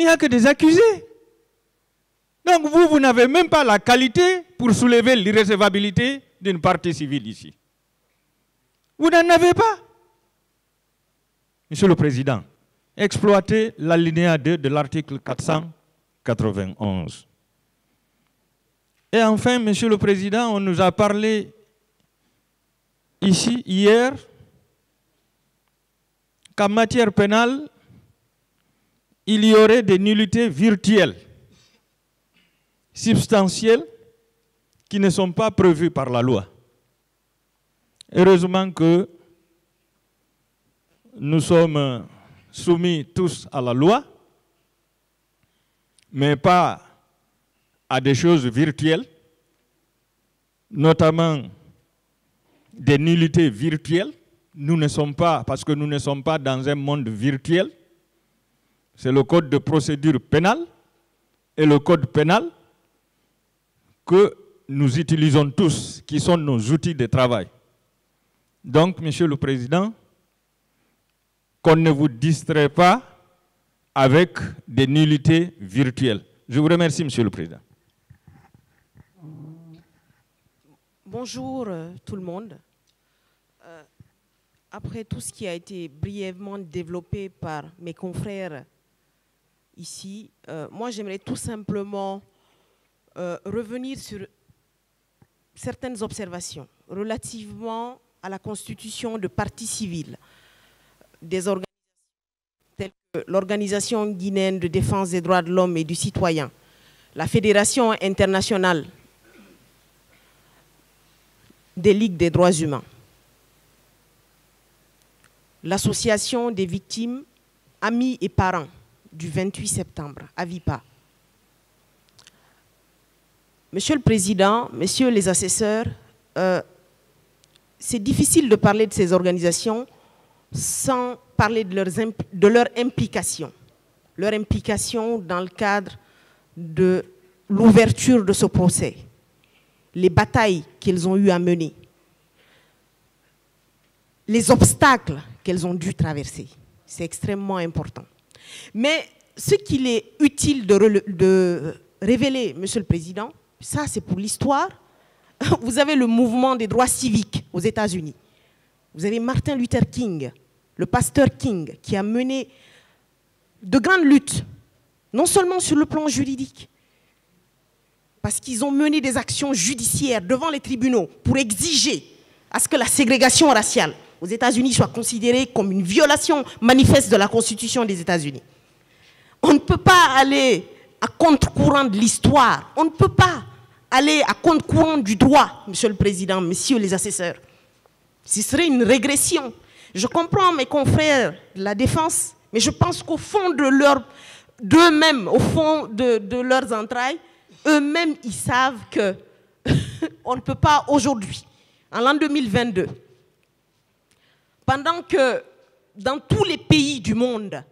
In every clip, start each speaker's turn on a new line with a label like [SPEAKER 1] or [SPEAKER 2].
[SPEAKER 1] Il n'y a que des accusés. Donc vous n'avez même pas la qualité pour soulever l'irrecevabilité d'une partie civile ici. Vous n'en avez pas. Monsieur le Président, exploitez l'alinéa 2 de l'article 491. Et enfin, Monsieur le Président, on nous a parlé ici, hier, qu'en matière pénale, il y aurait des nullités virtuelles, substantielles, qui ne sont pas prévues par la loi. Heureusement que nous sommes soumis tous à la loi, mais pas à des choses virtuelles, notamment des nullités virtuelles. Nous ne sommes pas, parce que nous ne sommes pas dans un monde virtuel. C'est le code de procédure pénale et le code pénal que nous utilisons tous, qui sont nos outils de travail. Donc, Monsieur le Président, qu'on ne vous distrait pas avec des nullités virtuelles. Je vous remercie, Monsieur le Président.
[SPEAKER 2] Bonjour tout le monde. Après tout ce qui a été brièvement développé par mes confrères ici, moi j'aimerais tout simplement revenir sur certaines observations relativement à la constitution de partis civils des organisations telles que l'Organisation guinéenne de défense des droits de l'homme et du citoyen, la Fédération internationale des ligues des droits humains, l'Association des victimes, amis et parents du 28 septembre, AVIPA. Monsieur le Président, messieurs les assesseurs, c'est difficile de parler de ces organisations sans parler de leur implication dans le cadre de l'ouverture de ce procès, les batailles qu'elles ont eu à mener, les obstacles qu'elles ont dû traverser. C'est extrêmement important. Mais ce qu'il est utile de révéler, Monsieur le Président, ça c'est pour l'histoire. Vous avez le mouvement des droits civiques aux États-Unis. Vous avez Martin Luther King, le pasteur King, qui a mené de grandes luttes, non seulement sur le plan juridique, parce qu'ils ont mené des actions judiciaires devant les tribunaux pour exiger à ce que la ségrégation raciale aux États-Unis soit considérée comme une violation manifeste de la Constitution des États-Unis. On ne peut pas aller à contre-courant de l'histoire, on ne peut pas aller à contre-courant du droit, Monsieur le Président, messieurs les assesseurs. Ce serait une régression. Je comprends mes confrères de la défense, mais je pense qu'au fond d'eux-mêmes, au fond de leurs entrailles, eux-mêmes, ils savent que on ne peut pas aujourd'hui, en l'an 2022, pendant que dans tous les pays du monde,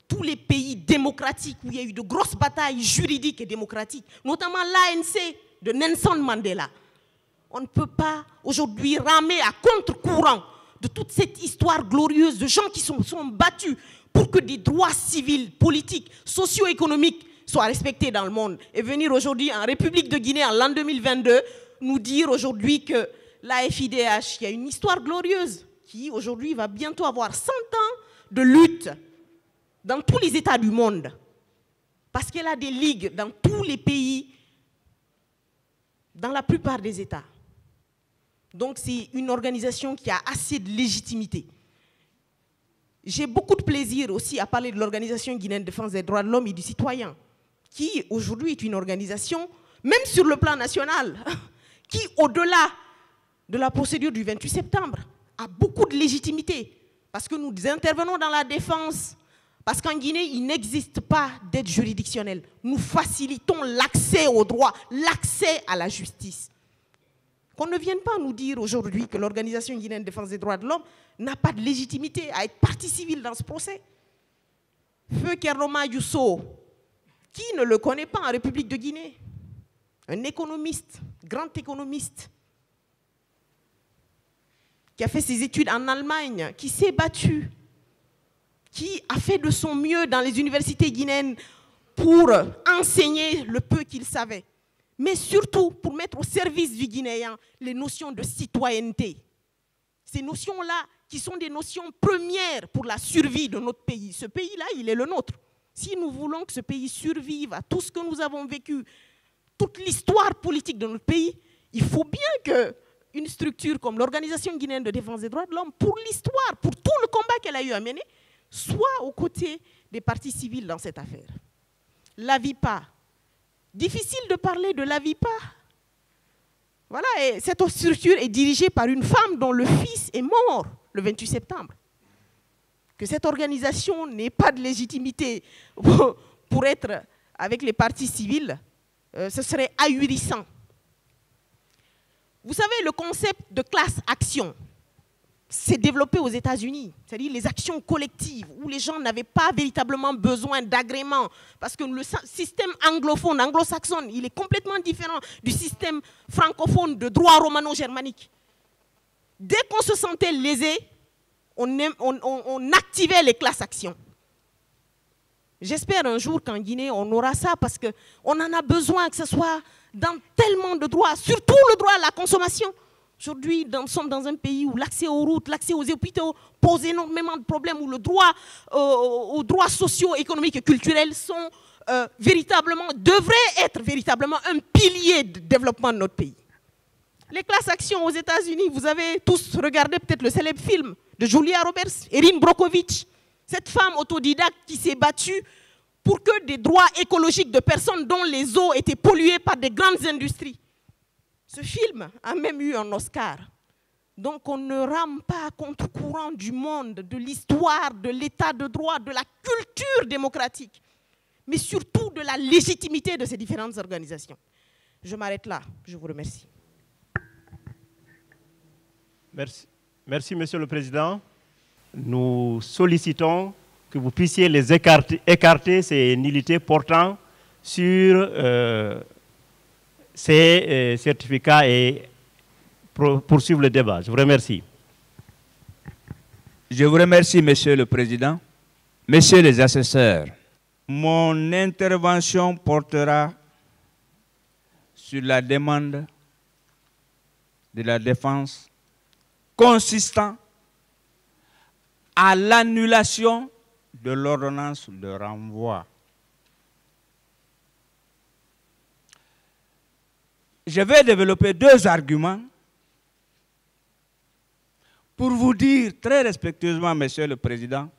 [SPEAKER 2] tous les pays démocratiques où il y a eu de grosses batailles juridiques et démocratiques, notamment l'ANC de Nelson Mandela, on ne peut pas aujourd'hui ramer à contre-courant de toute cette histoire glorieuse de gens qui sont battus pour que des droits civils, politiques, socio-économiques soient respectés dans le monde. Et venir aujourd'hui en République de Guinée en l'an 2022 nous dire aujourd'hui que la FIDH, il y a une histoire glorieuse qui aujourd'hui va bientôt avoir 100 ans de lutte dans tous les États du monde. Parce qu'elle a des ligues dans tous les pays, dans la plupart des États. Donc c'est une organisation qui a assez de légitimité. J'ai beaucoup de plaisir aussi à parler de l'Organisation guinéenne de défense des droits de l'homme et du citoyen, qui aujourd'hui est une organisation, même sur le plan national, qui au-delà de la procédure du 28 septembre, a beaucoup de légitimité. Parce que nous intervenons dans la défense, parce qu'en Guinée, il n'existe pas d'aide juridictionnelle. Nous facilitons l'accès au droit, l'accès à la justice. Qu'on ne vienne pas nous dire aujourd'hui que l'Organisation guinéenne de défense des droits de l'homme n'a pas de légitimité à être partie civile dans ce procès. Feu Kerloma Yousso, qui ne le connaît pas en République de Guinée? Un économiste, grand économiste, qui a fait ses études en Allemagne, qui s'est battu, qui a fait de son mieux dans les universités guinéennes pour enseigner le peu qu'ils savaient, mais surtout pour mettre au service du Guinéen les notions de citoyenneté. Ces notions-là qui sont des notions premières pour la survie de notre pays. Ce pays-là, il est le nôtre. Si nous voulons que ce pays survive à tout ce que nous avons vécu, toute l'histoire politique de notre pays, il faut bien qu'une structure comme l'Organisation guinéenne de défense des droits de l'homme, pour l'histoire, pour tout le combat qu'elle a eu à mener, soit aux côtés des partis civils dans cette affaire. L'AVIPA. Difficile de parler de l'AVIPA. Voilà, et cette structure est dirigée par une femme dont le fils est mort le 28 septembre. Que cette organisation n'ait pas de légitimité pour être avec les partis civils, ce serait ahurissant. Vous savez, le concept de class action s'est développé aux États-Unis, c'est-à-dire les actions collectives où les gens n'avaient pas véritablement besoin d'agrément, parce que le système anglophone, anglo-saxon, il est complètement différent du système francophone de droit romano-germanique. Dès qu'on se sentait lésé, on activait les classes actions. J'espère un jour qu'en Guinée, on aura ça, parce qu'on en a besoin, que ce soit dans tellement de droits, surtout le droit à la consommation. Aujourd'hui, nous sommes dans un pays où l'accès aux routes, l'accès aux hôpitaux pose énormément de problèmes, où le droit aux droits sociaux, économiques et culturels sont devraient être véritablement un pilier de développement de notre pays. Les classes actions aux États-Unis, vous avez tous regardé peut-être le célèbre film de Julia Roberts, Erin Brockovich, cette femme autodidacte qui s'est battue pour que des droits écologiques de personnes dont les eaux étaient polluées par des grandes industries. Ce film a même eu un Oscar. Donc on ne rame pas à contre-courant du monde, de l'histoire, de l'état de droit, de la culture démocratique, mais surtout de la légitimité de ces différentes organisations. Je m'arrête là. Je vous remercie.
[SPEAKER 3] Merci. Merci, Monsieur le Président. Nous sollicitons que vous puissiez les écarter ces nullités portant sur ces certificats et poursuivre le débat. Je vous remercie.
[SPEAKER 4] Je vous remercie, Monsieur le Président. Messieurs les assesseurs, mon intervention portera sur la demande de la défense consistant à l'annulation de l'ordonnance de renvoi. Je vais développer deux arguments pour vous dire très respectueusement, Monsieur le Président,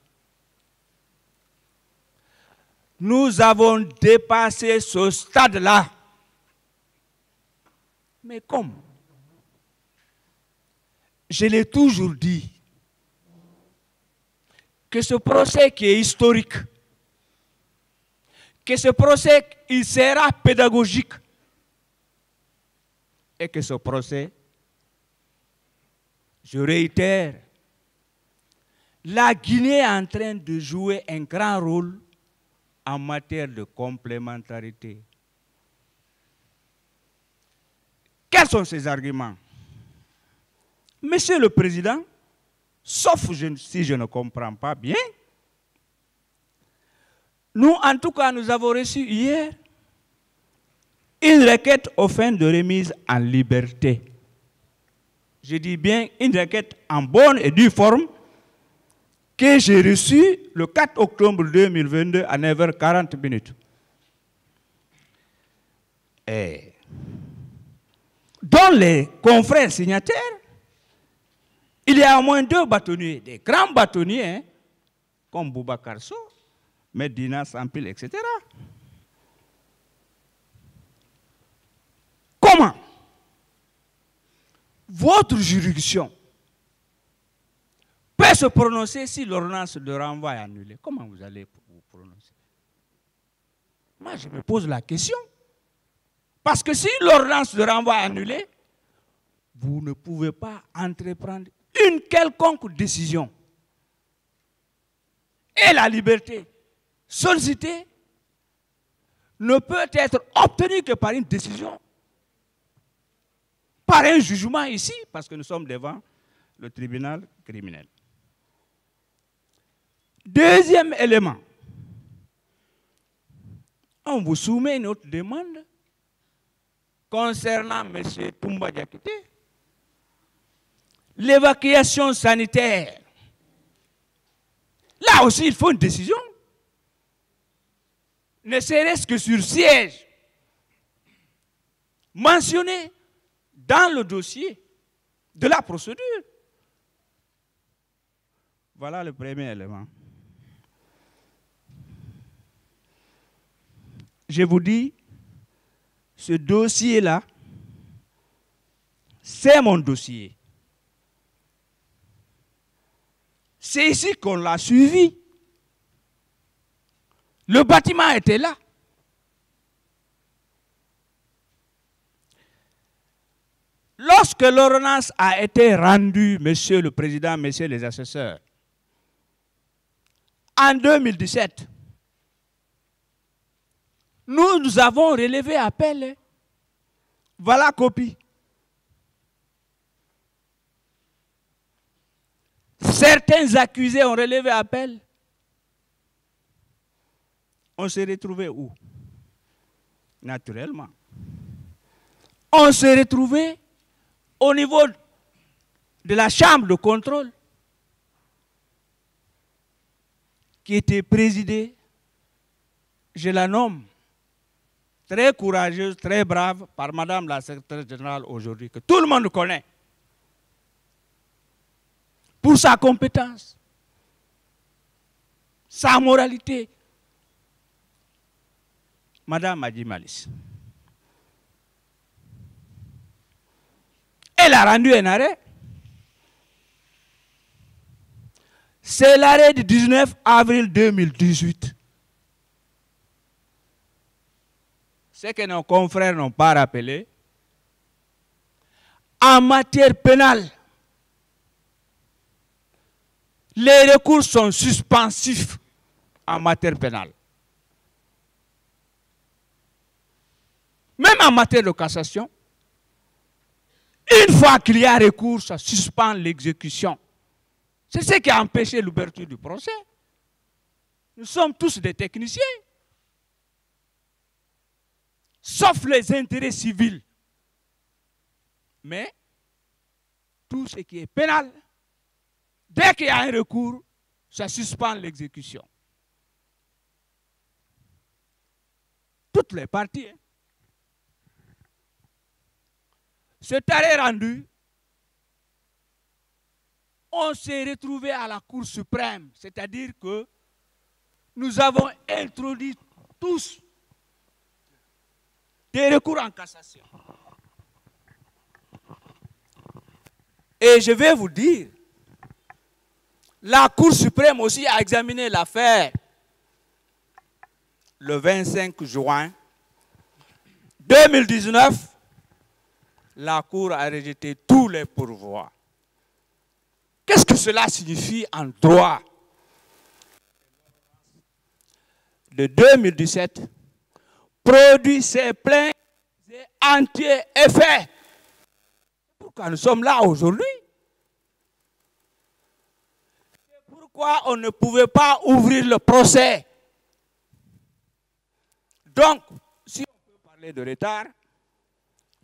[SPEAKER 4] nous avons dépassé ce stade-là. Mais comment? Je l'ai toujours dit, que ce procès qui est historique, que ce procès, il sera pédagogique, et que ce procès, je réitère, la Guinée est en train de jouer un grand rôle en matière de complémentarité. Quels sont ces arguments? Monsieur le Président, sauf si je ne comprends pas bien, nous, en tout cas, nous avons reçu hier une requête aux fins de remise en liberté. Je dis bien une requête en bonne et due forme que j'ai reçue le 4 octobre 2022 à 9h40. Et dont les confrères signataires, il y a au moins 2 bâtonniers, des grands bâtonniers, hein, comme Boubacar Sow, Medina Sampil, etc. Comment votre juridiction peut se prononcer si l'ordonnance de renvoi est annulée? Comment vous allez vous prononcer? Moi, je me pose la question. Parce que si l'ordonnance de renvoi est annulée, vous ne pouvez pas entreprendre une quelconque décision. Et la liberté sollicitée ne peut être obtenue que par une décision, par un jugement ici, parce que nous sommes devant le tribunal criminel. Deuxième élément, on vous soumet une autre demande concernant M. Toumba Diakité. L'évacuation sanitaire. Là aussi, il faut une décision. Ne serait-ce que sur siège mentionné dans le dossier de la procédure. Voilà le premier élément. Je vous dis, ce dossier-là, c'est mon dossier. C'est ici qu'on l'a suivi. Le bâtiment était là. Lorsque l'ordonnance a été rendue, Monsieur le Président, Messieurs les assesseurs, en 2017, nous avons relevé appel. Voilà la copie. Certains accusés ont relevé appel. On s'est retrouvé où? Naturellement. On s'est retrouvé au niveau de la chambre de contrôle qui était présidée, je la nomme, très courageuse, très brave, par Madame la secrétaire générale aujourd'hui, que tout le monde connaît, pour sa compétence, sa moralité. Madame Madi Malice. Elle a rendu un arrêt. C'est l'arrêt du 19 avril 2018. Ce que nos confrères n'ont pas rappelé, en matière pénale, les recours sont suspensifs en matière pénale. Même en matière de cassation, une fois qu'il y a recours, ça suspend l'exécution. C'est ce qui a empêché l'ouverture du procès. Nous sommes tous des techniciens. Sauf les intérêts civils. Mais tout ce qui est pénal, dès qu'il y a un recours, ça suspend l'exécution. Toutes les parties. Hein. Cet arrêt rendu, on s'est retrouvé à la Cour suprême, c'est-à-dire que nous avons introduit tous des recours en cassation. Et je vais vous dire, la Cour suprême aussi a examiné l'affaire le 25 juin 2019. La Cour a rejeté tous les pourvois. Qu'est-ce que cela signifie en droit? De 2017, produit ses pleins et entiers effets. Pourquoi nous sommes là aujourd'hui? C'est pourquoi on ne pouvait pas ouvrir le procès. Donc, si on peut parler de retard,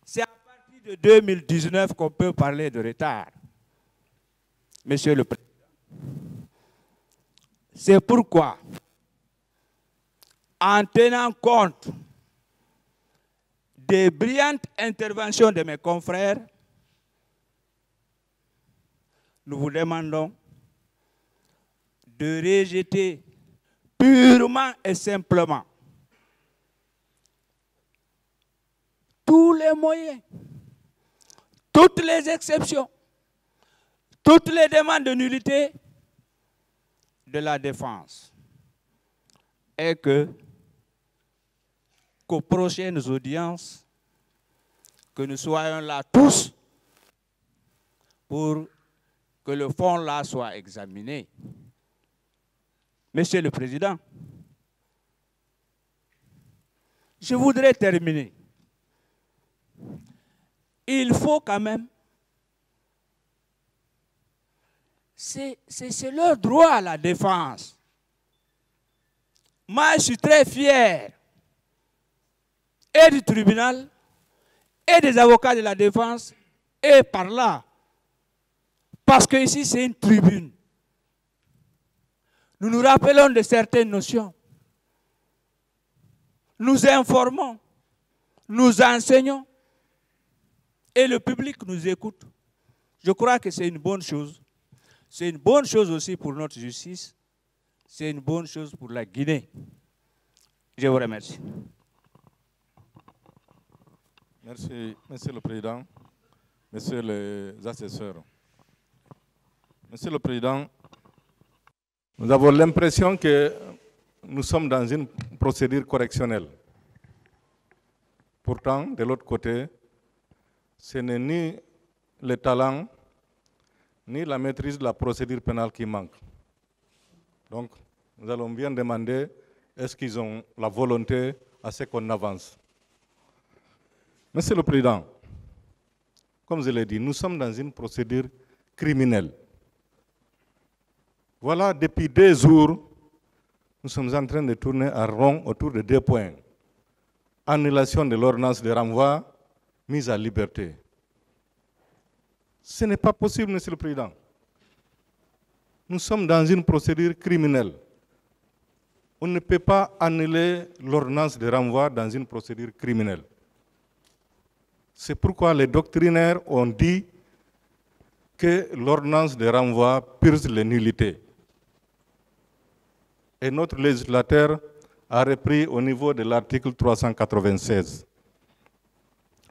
[SPEAKER 4] c'est à partir de 2019 qu'on peut parler de retard. Monsieur le Président. C'est pourquoi, en tenant compte des brillantes interventions de mes confrères, nous vous demandons de rejeter purement et simplement tous les moyens, toutes les exceptions, toutes les demandes de nullité de la défense, et qu'aux prochaines audiences, que nous soyons là tous pour que le fond là soit examiné. Monsieur le Président, je voudrais terminer. Il faut quand même, c'est leur droit à la défense. Moi, je suis très fier et du tribunal, et des avocats de la défense, et par là. Parce que ici, c'est une tribune. Nous nous rappelons de certaines notions. Nous informons, nous enseignons, et le public nous écoute. Je crois que c'est une bonne chose. C'est une bonne chose aussi pour notre justice. C'est une bonne chose pour la Guinée. Je vous remercie.
[SPEAKER 5] Merci, Monsieur le Président, Messieurs les assesseurs. Monsieur le Président, nous avons l'impression que nous sommes dans une procédure correctionnelle. Pourtant, de l'autre côté, ce n'est ni le talent, ni la maîtrise de la procédure pénale qui manque. Donc, nous allons bien demander, est-ce qu'ils ont la volonté à ce qu'on avance? Monsieur le Président, comme je l'ai dit, nous sommes dans une procédure criminelle. Voilà, depuis 2 jours, nous sommes en train de tourner en rond autour de 2 points. Annulation de l'ordonnance de renvoi, mise à liberté. Ce n'est pas possible, Monsieur le Président. Nous sommes dans une procédure criminelle. On ne peut pas annuler l'ordonnance de renvoi dans une procédure criminelle. C'est pourquoi les doctrinaires ont dit que l'ordonnance de renvoi purge les nullités. Et notre législateur a repris au niveau de l'article 396,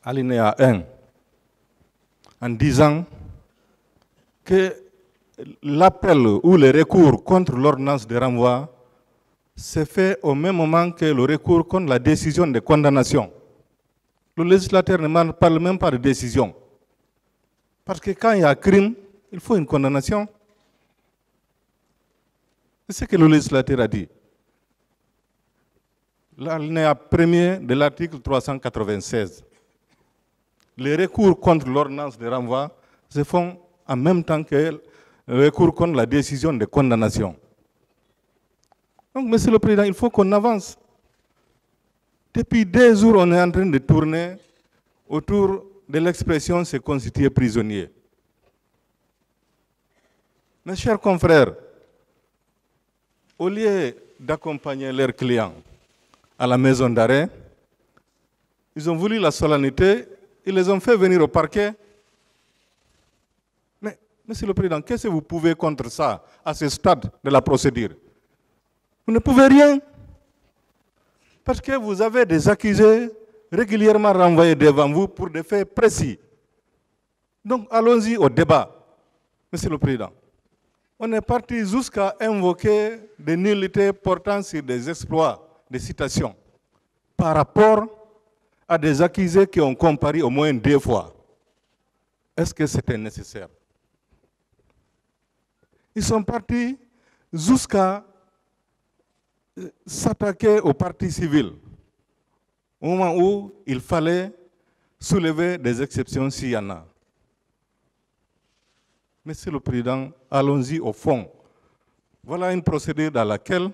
[SPEAKER 5] alinéa 1, en disant que l'appel ou le recours contre l'ordonnance de renvoi se fait au même moment que le recours contre la décision de condamnation. Le législateur ne parle même pas de décision. Parce que quand il y a crime, il faut une condamnation. C'est ce que le législateur a dit. L'alinéa 1er de l'article 396. Les recours contre l'ordonnance de renvoi se font en même temps que le recours contre la décision de condamnation. Donc, Monsieur le Président, il faut qu'on avance. Depuis 2 jours, on est en train de tourner autour de l'expression « se constituer prisonnier ». Mes chers confrères, au lieu d'accompagner leurs clients à la maison d'arrêt, ils ont voulu la solennité, ils les ont fait venir au parquet. Mais, Monsieur le Président, qu'est-ce que vous pouvez contre ça, à ce stade de la procédure? Vous ne pouvez rien. Parce que vous avez des accusés régulièrement renvoyés devant vous pour des faits précis. Donc, allons-y au débat, Monsieur le Président. On est parti jusqu'à invoquer des nullités portant sur des exploits, des citations, par rapport à des accusés qui ont comparu au moins 2 fois. Est-ce que c'était nécessaire? Ils sont partis jusqu'à s'attaquer au parti civil, au moment où il fallait soulever des exceptions s'il y en a. Monsieur le Président, allons-y au fond. Voilà une procédure dans laquelle